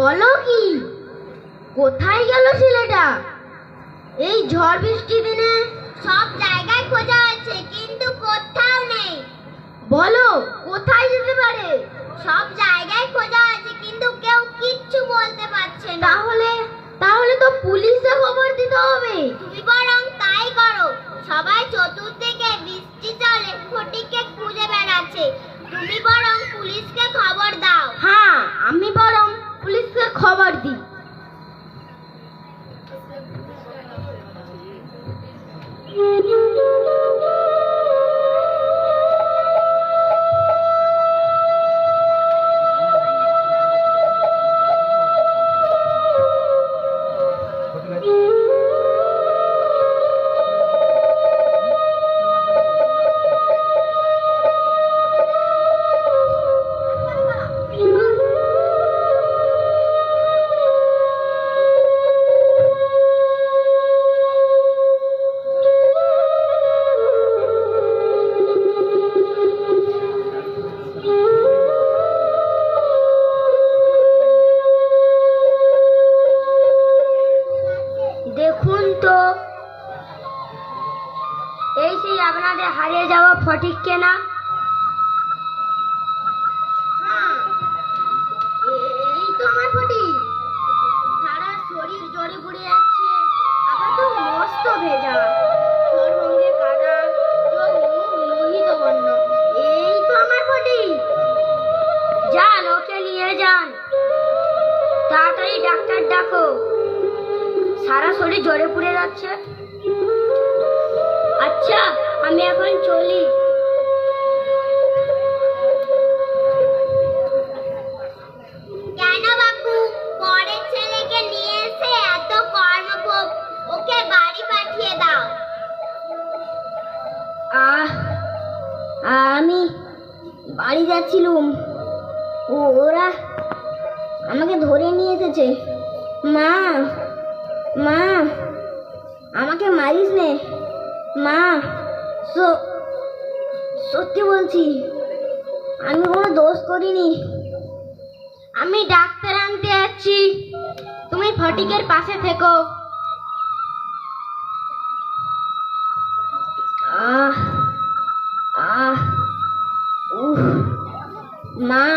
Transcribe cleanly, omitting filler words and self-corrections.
বলো কি, কোথায় গেল ছেলেটা? এই ঝড় বৃষ্টি দিনে সব জায়গায় খোঁজা হয়েছে কিন্তু কোথাও নেই। বলো কোথায় যেতে পারে? সব জায়গায় খোঁজা হয়েছে কিন্তু কেউ কিচ্ছু বলতে পারছে না। তাহলে তাহলে তো পুলিশে খবর দিতে হবে। তুমি বরং তাই করো। সবাই চতুর্দিকে বৃষ্টি জলে ফটিককে খুঁজে বেড়াচ্ছে, তুমি বরং পুলিশকে খবর দাও। হ্যাঁ, আমি বরং পুলিশকে খবর দিই। দেখুন তো, এই সেই আপনাদের হারিয়ে যাওয়া ফটিককে না? হ্যাঁ, এই তো আমার ফটিক। সারা শরীর জ্বরে পুড়ে যাচ্ছে, আবার তো মস্ত ভেজা, সর্বঙ্গে কাদা, চোখ মুখ লোহিত বর্ণ। এই তো আমার ফটিক। যান, ওকে নিয়ে যান, তাড়াতাড়ি ডাক্তার ডাকো। সারা শরীর জ্বরে পুড়ে যাচ্ছে। আচ্ছা, আমি এখন চলি। কেন বাপু, পরের ছেলেকে নিয়ে এসে এত কর্মভোগ, ওকে বাড়ি পাঠিয়ে দাও। আমি বাড়ি যাচ্ছিলুম, ওরা আমাকে ধরে নিয়ে এসেছে। মা, মা, আমাকে মারিস নে মা। সত্যি বলছি, আমি কোনো দোষ করিনি। আমি ডাক্তার আনতে যাচ্ছি, তুমি ফটিকের পাশে থেকো। আহ আহ উফ, মা।